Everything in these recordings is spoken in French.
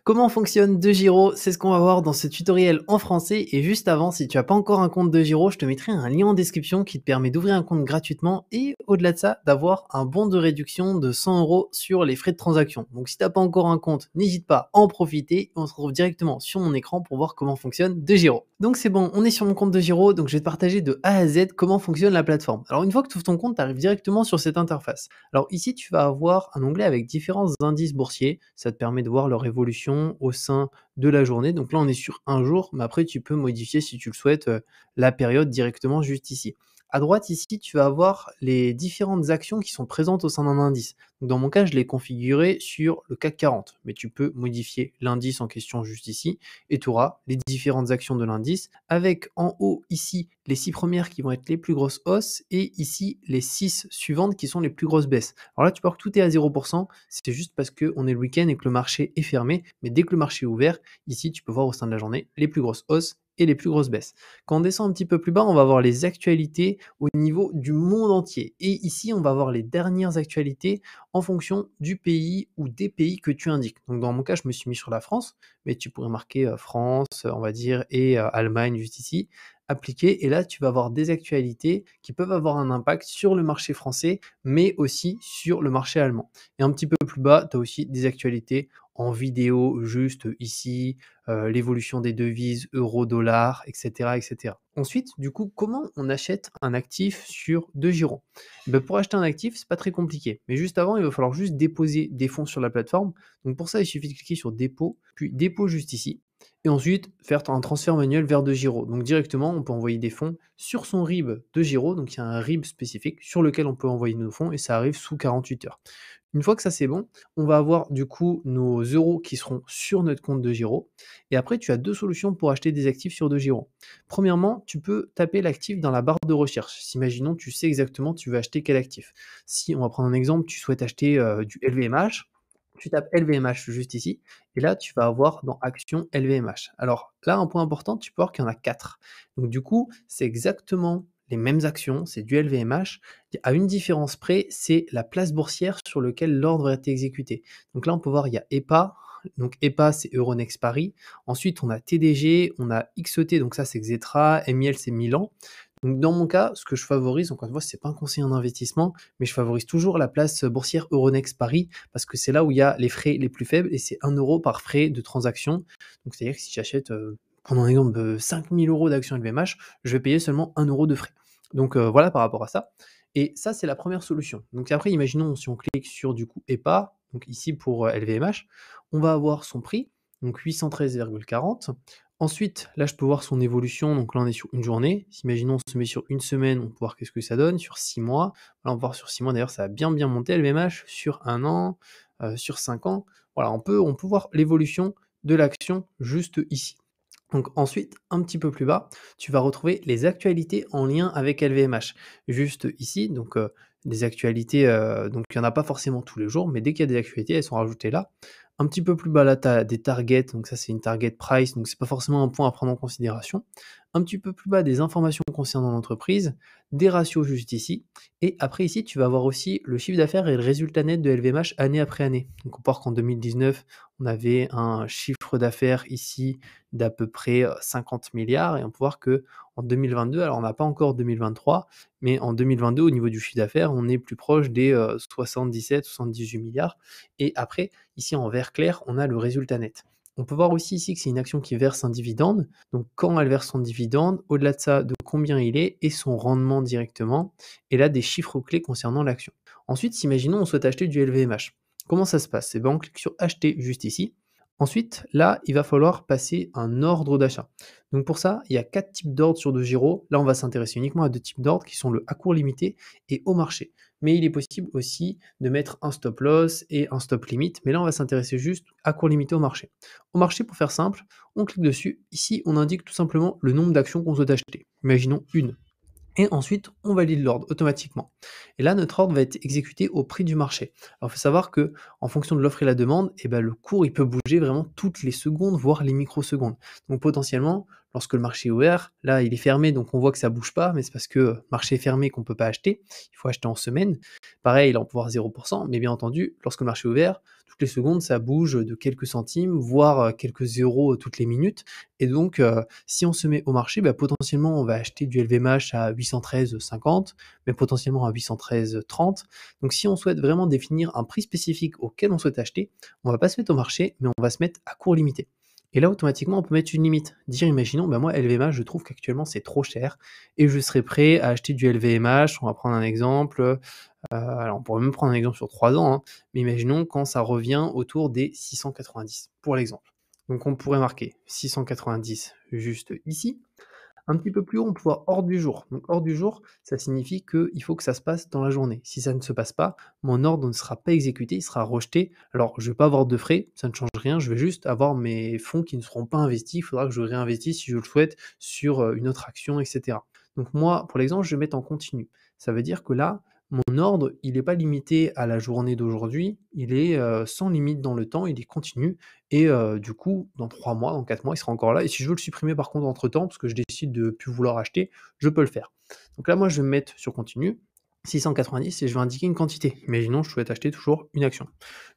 Comment fonctionne DeGiro? C'est ce qu'on va voir dans ce tutoriel en français. Et juste avant, si tu n'as pas encore un compte DeGiro, je te mettrai un lien en description qui te permet d'ouvrir un compte gratuitement et au-delà de ça, d'avoir un bon de réduction de 100 € sur les frais de transaction. Donc si tu n'as pas encore un compte, n'hésite pas à en profiter. On se retrouve directement sur mon écran pour voir comment fonctionne DeGiro. Donc c'est bon, on est sur mon compte DeGiro, donc je vais te partager de A à Z comment fonctionne la plateforme. Alors une fois que tu ouvres ton compte, tu arrives directement sur cette interface. Alors ici, tu vas avoir un onglet avec différents indices boursiers. Ça te permet de voir leur évolution au sein de la journée. Donc là, on est sur un jour, mais après, tu peux modifier si tu le souhaites la période directement juste ici. À droite, ici, tu vas avoir les différentes actions qui sont présentes au sein d'un indice. Donc dans mon cas, je l'ai configuré sur le CAC 40, mais tu peux modifier l'indice en question juste ici et tu auras les différentes actions de l'indice avec en haut ici les 6 premières qui vont être les plus grosses hausses et ici les 6 suivantes qui sont les plus grosses baisses. Alors là, tu peux voir que tout est à 0%, c'est juste parce qu'on est le week-end et que le marché est fermé, mais dès que le marché est ouvert, ici, tu peux voir au sein de la journée les plus grosses hausses et les plus grosses baisses. Quand on descend un petit peu plus bas, on va voir les actualités au niveau du monde entier. Et ici, on va voir les dernières actualités en fonction du pays ou des pays que tu indiques. Donc dans mon cas, je me suis mis sur la France, mais tu pourrais marquer France, on va dire, et Allemagne juste ici, appliquer. Et là, tu vas avoir des actualités qui peuvent avoir un impact sur le marché français, mais aussi sur le marché allemand. Et un petit peu plus bas, tu as aussi des actualités en vidéo, juste ici, l'évolution des devises, euro, dollar, etc., etc. Ensuite, du coup, comment on achète un actif sur DeGiro? Ben, pour acheter un actif, c'est pas très compliqué. Mais juste avant, il va falloir juste déposer des fonds sur la plateforme. Donc pour ça, il suffit de cliquer sur dépôt, puis dépôt juste ici. Et ensuite, faire un transfert manuel vers DeGiro. Donc directement, on peut envoyer des fonds sur son RIB DeGiro. Donc il y a un RIB spécifique sur lequel on peut envoyer nos fonds et ça arrive sous 48 heures. Une fois que ça c'est bon, on va avoir du coup nos euros qui seront sur notre compte DeGiro. Et après, tu as deux solutions pour acheter des actifs sur DeGiro. Premièrement, tu peux taper l'actif dans la barre de recherche. Si, imaginons, tu sais exactement tu veux acheter quel actif. Si, on va prendre un exemple, tu souhaites acheter du LVMH, tu tapes LVMH juste ici, et là, tu vas avoir dans Action LVMH. Alors là, un point important, tu peux voir qu'il y en a 4. Donc du coup, c'est exactement les mêmes actions, c'est du LVMH, à une différence près, c'est la place boursière sur laquelle l'ordre a été exécuté. Donc là, on peut voir, il y a EPA, donc EPA, c'est Euronext Paris. Ensuite, on a TDG, on a XET, donc ça, c'est Xetra, MIL, c'est Milan. Donc dans mon cas, ce que je favorise, encore une fois, c'est pas un conseil en investissement, mais je favorise toujours la place boursière Euronext Paris parce que c'est là où il y a les frais les plus faibles et c'est 1 € par frais de transaction. Donc c'est-à-dire que si j'achète, prenons un exemple de 5 000 € d'actions LVMH, je vais payer seulement 1 € de frais. Donc voilà par rapport à ça. Et ça, c'est la première solution. Donc après, imaginons si on clique sur du coup EPA, donc ici pour LVMH, on va avoir son prix, donc 813,40. Ensuite, là, je peux voir son évolution. Donc là, on est sur une journée. Si, imaginons, on se met sur une semaine, on peut voir qu'est-ce que ça donne. Sur 6 mois, là, on peut voir sur 6 mois, d'ailleurs, ça a bien monté LVMH. Sur un an, sur 5 ans. Voilà, on peut voir l'évolution de l'action juste ici. Donc ensuite, un petit peu plus bas, tu vas retrouver les actualités en lien avec LVMH. Juste ici, donc des actualités, donc il n'y en a pas forcément tous les jours, mais dès qu'il y a des actualités, elles sont rajoutées là. Un petit peu plus bas là, tu as des targets, donc ça c'est une target price, donc c'est pas forcément un point à prendre en considération. Un petit peu plus bas, des informations concernant l'entreprise, des ratios juste ici. Et après ici, tu vas avoir aussi le chiffre d'affaires et le résultat net de LVMH année après année. Donc on part qu'en 2019, on avait un chiffre d'affaires ici d'à peu près 50 milliards et on peut voir que en 2022, alors on n'a pas encore 2023, mais en 2022, au niveau du chiffre d'affaires, on est plus proche des 77-78 milliards. Et après, ici en vert clair, on a le résultat net. On peut voir aussi ici que c'est une action qui verse un dividende. Donc quand elle verse son dividende, au-delà de ça, de combien il est et son rendement directement. Et là, des chiffres clés concernant l'action. Ensuite, si imaginons on souhaite acheter du LVMH. Comment ça se passe? Eh ben, on clique sur acheter juste ici. Ensuite, là, il va falloir passer un ordre d'achat. Donc pour ça, il y a 4 types d'ordres sur DeGiro. Là, on va s'intéresser uniquement à 2 types d'ordres qui sont le à court limité et au marché. Mais il est possible aussi de mettre un stop loss et un stop limit. Mais là, on va s'intéresser juste à court limité au marché. Au marché, pour faire simple, on clique dessus. Ici, on indique tout simplement le nombre d'actions qu'on souhaite acheter. Imaginons une. Et ensuite, on valide l'ordre automatiquement. Et là, notre ordre va être exécuté au prix du marché. Alors, il faut savoir que, en fonction de l'offre et la demande, eh ben, le cours il peut bouger vraiment toutes les secondes, voire les microsecondes. Donc, potentiellement, lorsque le marché est ouvert, là, il est fermé, donc on voit que ça bouge pas, mais c'est parce que marché est fermé qu'on peut pas acheter. Il faut acheter en semaine. Pareil, là, on peut voir 0%, mais bien entendu, lorsque le marché est ouvert, toutes les secondes, ça bouge de quelques centimes, voire quelques zéros toutes les minutes. Et donc, si on se met au marché, bah, potentiellement, on va acheter du LVMH à 813,50, mais potentiellement à 813,30. Donc, si on souhaite vraiment définir un prix spécifique auquel on souhaite acheter, on va pas se mettre au marché, mais on va se mettre à court limité. Et là, automatiquement, on peut mettre une limite. Dire, imaginons, bah moi, LVMH, je trouve qu'actuellement, c'est trop cher et je serais prêt à acheter du LVMH. On va prendre un exemple. Alors, on pourrait même prendre un exemple sur 3 ans, hein, mais imaginons quand ça revient autour des 690, pour l'exemple. Donc, on pourrait marquer 690 juste ici. Un petit peu plus haut, on peut voir hors du jour. Donc hors du jour, ça signifie qu'il faut que ça se passe dans la journée. Si ça ne se passe pas, mon ordre ne sera pas exécuté, il sera rejeté. Alors je ne vais pas avoir de frais, ça ne change rien, je vais juste avoir mes fonds qui ne seront pas investis. Il faudra que je réinvestisse si je le souhaite sur une autre action, etc. Donc moi, pour l'exemple, je vais mettre en continu. Ça veut dire que là, mon ordre, il n'est pas limité à la journée d'aujourd'hui, il est sans limite dans le temps, il est continu. Et du coup, dans 3 mois, dans 4 mois, il sera encore là et si je veux le supprimer par contre entre-temps, parce que je décide de plus vouloir acheter, je peux le faire. Donc là, moi, je vais me mettre sur continu, 690 et je vais indiquer une quantité. Imaginons, je souhaite acheter toujours une action,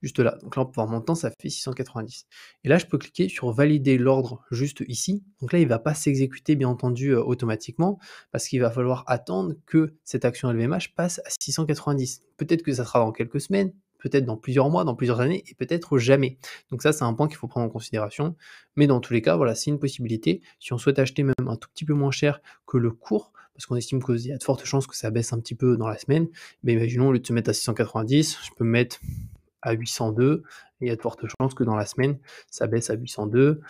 juste là. Donc là, on peut voir mon temps, ça fait 690. Et là, je peux cliquer sur valider l'ordre juste ici. Donc là, il ne va pas s'exécuter, bien entendu, automatiquement, parce qu'il va falloir attendre que cette action LVMH passe à 690. Peut-être que ça sera dans quelques semaines, peut-être dans plusieurs mois, dans plusieurs années, et peut-être jamais. Donc ça, c'est un point qu'il faut prendre en considération. Mais dans tous les cas, voilà, c'est une possibilité. Si on souhaite acheter même un tout petit peu moins cher que le cours, parce qu'on estime qu'il y a de fortes chances que ça baisse un petit peu dans la semaine, mais imaginons, au lieu de se mettre à 690, je peux me mettre à 802, et il y a de fortes chances que dans la semaine, ça baisse à 802,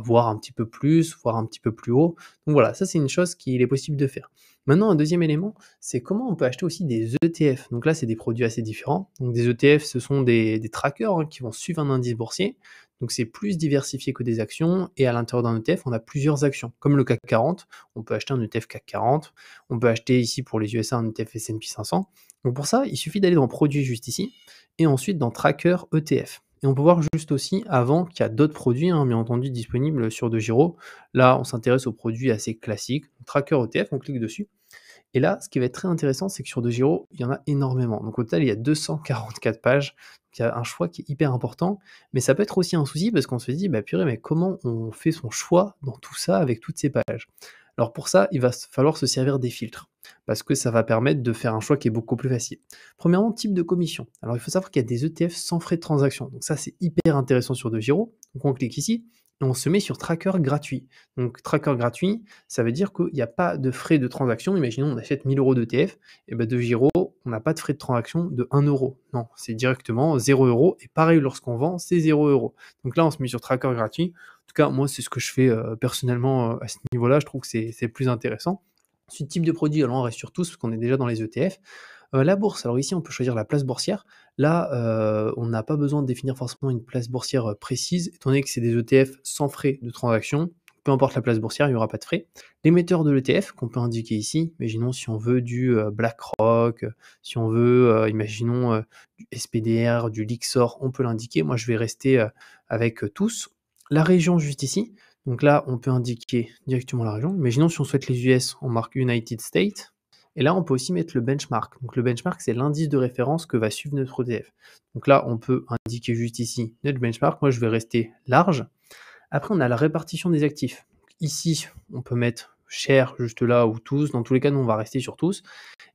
voire un petit peu plus, voire un petit peu plus haut. Donc voilà, ça c'est une chose qu'il est possible de faire. Maintenant, un deuxième élément, c'est comment on peut acheter aussi des ETF. Donc là, c'est des produits assez différents. Donc des ETF, ce sont des trackers qui vont suivre un indice boursier. Donc c'est plus diversifié que des actions, et à l'intérieur d'un ETF, on a plusieurs actions. Comme le CAC 40, on peut acheter un ETF CAC 40, on peut acheter ici pour les USA un ETF S&P 500. Donc pour ça, il suffit d'aller dans Produits juste ici, et ensuite dans Tracker ETF. Et on peut voir juste aussi avant qu'il y a d'autres produits, bien entendu, disponibles sur DeGiro. Là, on s'intéresse aux produits assez classiques. Tracker ETF, on clique dessus. Et là, ce qui va être très intéressant, c'est que sur DeGiro, il y en a énormément. Donc au total, il y a 244 pages. Donc, il y a un choix qui est hyper important. Mais ça peut être aussi un souci parce qu'on se dit, bah purée, mais comment on fait son choix dans tout ça avec toutes ces pages? Alors pour ça, il va falloir se servir des filtres, parce que ça va permettre de faire un choix qui est beaucoup plus facile. Premièrement, type de commission. Alors il faut savoir qu'il y a des ETF sans frais de transaction. Donc ça, c'est hyper intéressant sur DeGiro. Donc on clique ici et on se met sur tracker gratuit. Donc tracker gratuit, ça veut dire qu'il n'y a pas de frais de transaction. Imaginons on achète 1000 euros d'ETF, et ben DeGiro, on n'a pas de frais de transaction de 1 euro. Non, c'est directement 0 euros. Et pareil, lorsqu'on vend, c'est 0 euros. Donc là, on se met sur tracker gratuit. En tout cas, moi, c'est ce que je fais personnellement à ce niveau-là. Je trouve que c'est plus intéressant. Ensuite, type de produit, alors on reste sur tous, parce qu'on est déjà dans les ETF. La bourse, alors ici, on peut choisir la place boursière. Là, on n'a pas besoin de définir forcément une place boursière précise, étant donné que c'est des ETF sans frais de transaction. Peu importe la place boursière, il n'y aura pas de frais. L'émetteur de l'ETF, qu'on peut indiquer ici, imaginons si on veut du BlackRock, si on veut, imaginons, du SPDR, du Lyxor, on peut l'indiquer. Moi, je vais rester avec tous. La région juste ici, donc là, on peut indiquer directement la région. Imaginons si on souhaite les US, on marque United States. Et là, on peut aussi mettre le benchmark. Donc le benchmark, c'est l'indice de référence que va suivre notre ETF. Donc là, on peut indiquer juste ici notre benchmark. Moi, je vais rester large. Après, on a la répartition des actifs. Ici, on peut mettre cher juste là ou tous. Dans tous les cas, nous, on va rester sur tous.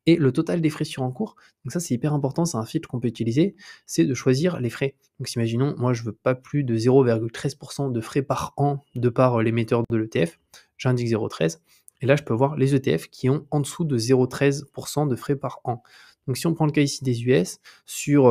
Et le total des frais sur un cours, donc ça c'est hyper important, c'est un filtre qu'on peut utiliser, c'est de choisir les frais. Donc imaginons, moi je veux pas plus de 0,13% de frais par an de par l'émetteur de l'ETF, j'indique 0,13, et là je peux voir les ETF qui ont en dessous de 0,13% de frais par an. Donc si on prend le cas ici des US, sur,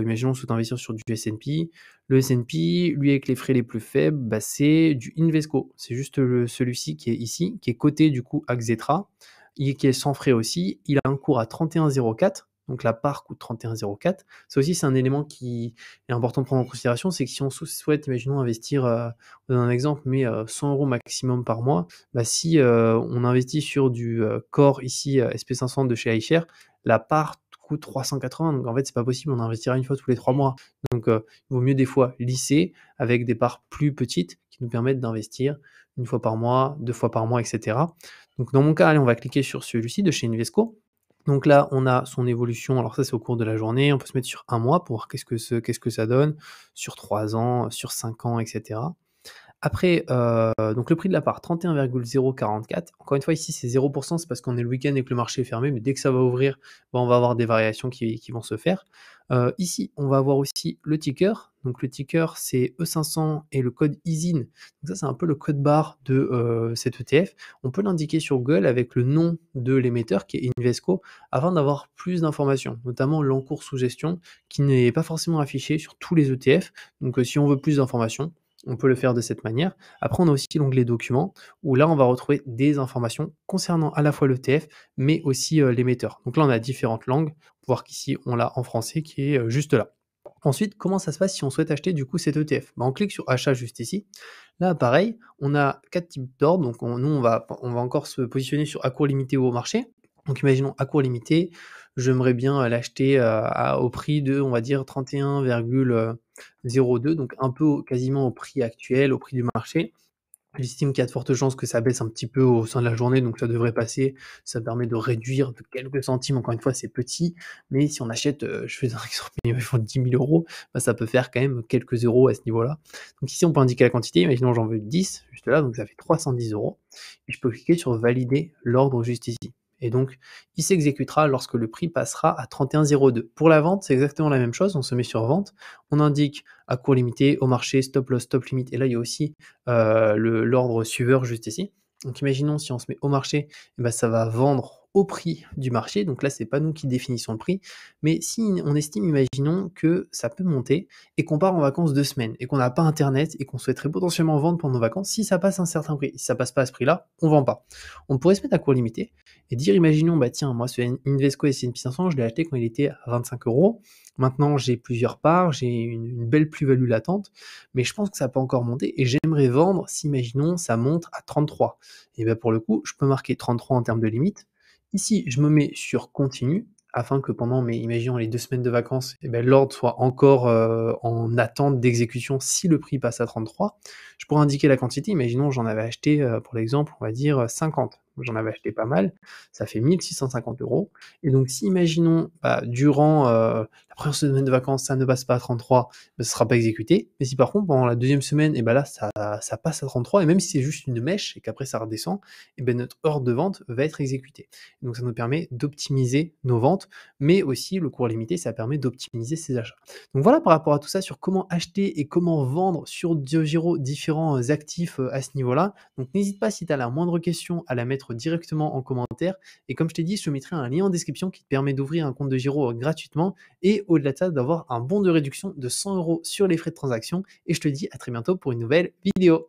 imaginons on souhaite investir sur du S&P, le S&P, lui avec les frais les plus faibles, bah, c'est du Invesco, c'est juste celui-ci qui est ici, qui est coté du coup à Xetra, qui est sans frais aussi, il a un cours à 31,04, donc la part coûte 31,04. Ça aussi, c'est un élément qui est important de prendre en considération, c'est que si on souhaite, imaginons, investir, on donne un exemple, mais 100 euros maximum par mois, bah, si on investit sur du Core ici, SP500 de chez iShares, la part coûte 380. Donc en fait, c'est pas possible, on investira une fois tous les 3 mois. Donc il vaut mieux des fois lisser avec des parts plus petites qui nous permettent d'investir une fois par mois, 2 fois par mois, et cetera. Donc dans mon cas, allez, on va cliquer sur celui-ci de chez Invesco. Donc là, on a son évolution. Alors ça, c'est au cours de la journée. On peut se mettre sur un mois pour voir qu'est-ce que ça donne, sur 3 ans, sur 5 ans, et cetera. Après, donc le prix de la part, 31,044. Encore une fois, ici, c'est 0 c'est parce qu'on est le week-end et que le marché est fermé, mais dès que ça va ouvrir, bah, on va avoir des variations qui vont se faire. Ici, on va avoir aussi le ticker. Donc le ticker, c'est E500 et le code ISIN. Donc ça, c'est un peu le code barre de cet ETF. On peut l'indiquer sur Google avec le nom de l'émetteur qui est Invesco afin d'avoir plus d'informations, notamment l'encours sous gestion qui n'est pas forcément affiché sur tous les ETF. Donc si on veut plus d'informations, on peut le faire de cette manière. Après, on a aussi l'onglet documents, où là, on va retrouver des informations concernant à la fois l'ETF, mais aussi l'émetteur. Donc là, on a différentes langues. On peut voir qu'ici, on l'a en français qui est juste là. Ensuite, comment ça se passe si on souhaite acheter du coup cet ETF? Bah, on clique sur achat juste ici. Là, pareil, on a 4 types d'ordres. Donc nous, on va encore se positionner sur à court limité ou au marché. Donc imaginons à court limité, j'aimerais bien l'acheter au prix de, on va dire, 31,02, donc un peu quasiment au prix actuel, au prix du marché. J'estime qu'il y a de fortes chances que ça baisse un petit peu au sein de la journée, donc ça devrait passer. Ça permet de réduire de quelques centimes. Encore une fois, c'est petit, mais si on achète, je fais un exemple, ils font 10 000 €, bah, ça peut faire quand même quelques euros à ce niveau-là. Donc ici, on peut indiquer la quantité. Imaginons j'en veux 10, juste là, donc ça fait 310 €. Et je peux cliquer sur valider l'ordre juste ici. Et donc, il s'exécutera lorsque le prix passera à 31,02. Pour la vente, c'est exactement la même chose. On se met sur vente, on indique à court limité, au marché, stop loss, stop limit. Et là, il y a aussi l'ordre suiveur juste ici. Donc imaginons si on se met au marché, eh ben, ça va vendre au prix du marché. Donc là, c'est pas nous qui définissons le prix. Mais si on estime, imaginons que ça peut monter et qu'on part en vacances 2 semaines et qu'on n'a pas internet et qu'on souhaiterait potentiellement vendre pendant nos vacances, si ça passe un certain prix, si ça passe pas à ce prix-là, on vend pas. On pourrait se mettre à court limité et dire, imaginons, bah tiens, moi ce Invesco S&P 500, je l'ai acheté quand il était à 25 €. Maintenant, j'ai plusieurs parts, j'ai une belle plus-value latente, mais je pense que ça peut encore monter et j'aimerais vendre si, imaginons, ça monte à 33. Et bien pour le coup, je peux marquer 33 en termes de limite. Ici, je me mets sur continu afin que pendant imaginons les 2 semaines de vacances, eh ben, l'ordre soit encore en attente d'exécution si le prix passe à 33. Je pourrais indiquer la quantité. Imaginons, j'en avais acheté, pour l'exemple, on va dire 50. J'en avais acheté pas mal. Ça fait 1650 €. Et donc, si, imaginons, bah, durant la première semaine de vacances, ça ne passe pas à 33, bah, ce ne sera pas exécuté. Mais si par contre, pendant la deuxième semaine, et ben là, ça passe à 33, et même si c'est juste une mèche et qu'après ça redescend, et ben notre ordre de vente va être exécuté. Donc, ça nous permet d'optimiser nos ventes, mais aussi le cours limité, ça permet d'optimiser ses achats. Donc voilà par rapport à tout ça sur comment acheter et comment vendre sur DioGiro différents actifs à ce niveau-là. Donc n'hésite pas si tu as la moindre question à la mettre directement en commentaire. Et comme je t'ai dit, je te mettrai un lien en description qui te permet d'ouvrir un compte de Giro gratuitement et au-delà de ça, d'avoir un bon de réduction de 100 € sur les frais de transaction. Et je te dis à très bientôt pour une nouvelle vidéo.